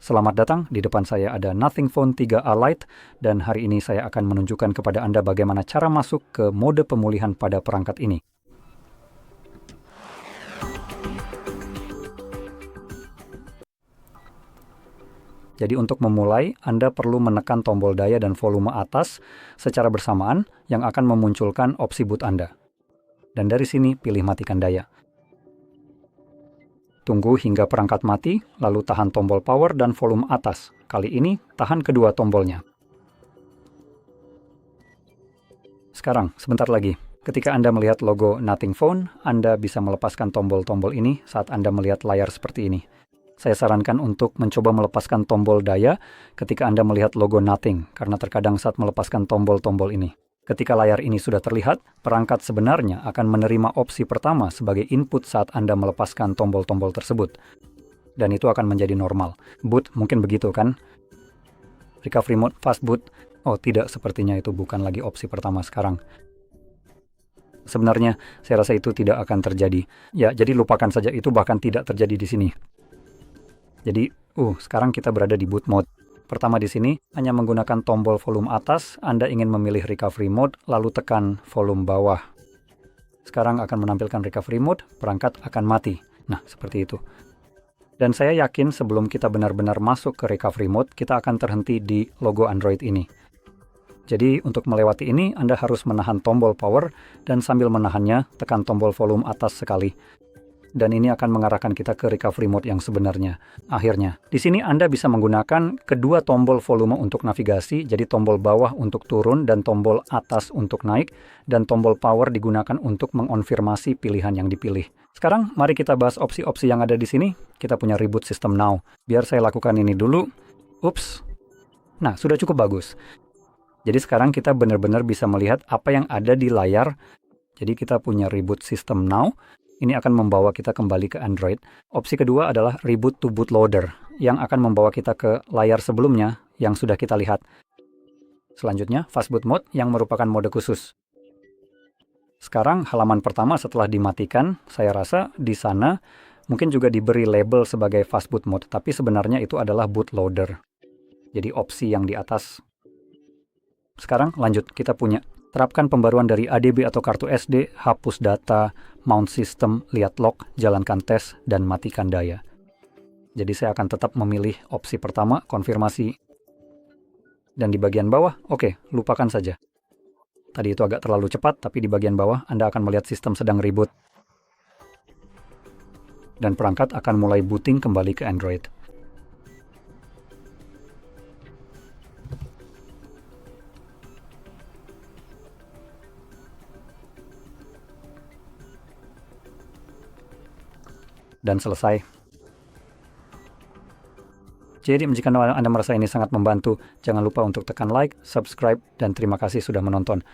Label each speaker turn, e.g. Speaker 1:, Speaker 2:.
Speaker 1: Selamat datang, di depan saya ada Nothing Phone 3A Lite, dan hari ini saya akan menunjukkan kepada Anda bagaimana cara masuk ke mode pemulihan pada perangkat ini. Jadi untuk memulai, Anda perlu menekan tombol daya dan volume atas secara bersamaan yang akan memunculkan opsi boot Anda. Dan dari sini pilih matikan daya. Tunggu hingga perangkat mati, lalu tahan tombol power dan volume atas. Kali ini, tahan kedua tombolnya. Sekarang, sebentar lagi. Ketika Anda melihat logo Nothing Phone, Anda bisa melepaskan tombol-tombol ini saat Anda melihat layar seperti ini. Saya sarankan untuk mencoba melepaskan tombol daya ketika Anda melihat logo Nothing, karena terkadang saat melepaskan tombol-tombol ini. Ketika layar ini sudah terlihat, perangkat sebenarnya akan menerima opsi pertama sebagai input saat Anda melepaskan tombol-tombol tersebut. Dan itu akan menjadi normal. Boot mungkin begitu kan? Recovery mode fast boot. Oh tidak, sepertinya itu bukan lagi opsi pertama sekarang. Sebenarnya, saya rasa itu tidak akan terjadi. Ya, jadi lupakan saja, itu bahkan tidak terjadi di sini. Jadi, sekarang kita berada di boot mode. Pertama di sini, hanya menggunakan tombol volume atas, Anda ingin memilih recovery mode, lalu tekan volume bawah. Sekarang akan menampilkan recovery mode, perangkat akan mati. Nah, seperti itu. Dan saya yakin sebelum kita benar-benar masuk ke recovery mode, kita akan terhenti di logo Android ini. Jadi, untuk melewati ini, Anda harus menahan tombol power, dan sambil menahannya, tekan tombol volume atas sekali. Dan ini akan mengarahkan kita ke recovery mode yang sebenarnya. Akhirnya, di sini Anda bisa menggunakan kedua tombol volume untuk navigasi, jadi tombol bawah untuk turun dan tombol atas untuk naik, dan tombol power digunakan untuk mengonfirmasi pilihan yang dipilih. Sekarang, mari kita bahas opsi-opsi yang ada di sini. Kita punya Reboot System Now. Biar saya lakukan ini dulu. Ups. Nah, sudah cukup bagus. Jadi sekarang kita benar-benar bisa melihat apa yang ada di layar. Jadi kita punya Reboot System Now. Ini akan membawa kita kembali ke Android. Opsi kedua adalah Reboot to Bootloader, yang akan membawa kita ke layar sebelumnya yang sudah kita lihat. Selanjutnya, Fast Boot Mode yang merupakan mode khusus. Sekarang, halaman pertama setelah dimatikan, saya rasa di sana mungkin juga diberi label sebagai Fast Boot Mode, tapi sebenarnya itu adalah bootloader. Jadi opsi yang di atas. Sekarang lanjut, kita punya terapkan pembaruan dari ADB atau kartu SD, hapus data, mount system, lihat log, jalankan tes, dan matikan daya. Jadi saya akan tetap memilih opsi pertama, konfirmasi. Dan di bagian bawah, oke, lupakan saja. Tadi itu agak terlalu cepat, tapi di bagian bawah Anda akan melihat sistem sedang reboot. Dan perangkat akan mulai booting kembali ke Android. Dan selesai. Jadi jika Anda merasa ini sangat membantu, jangan lupa untuk tekan like, subscribe, dan terima kasih sudah menonton.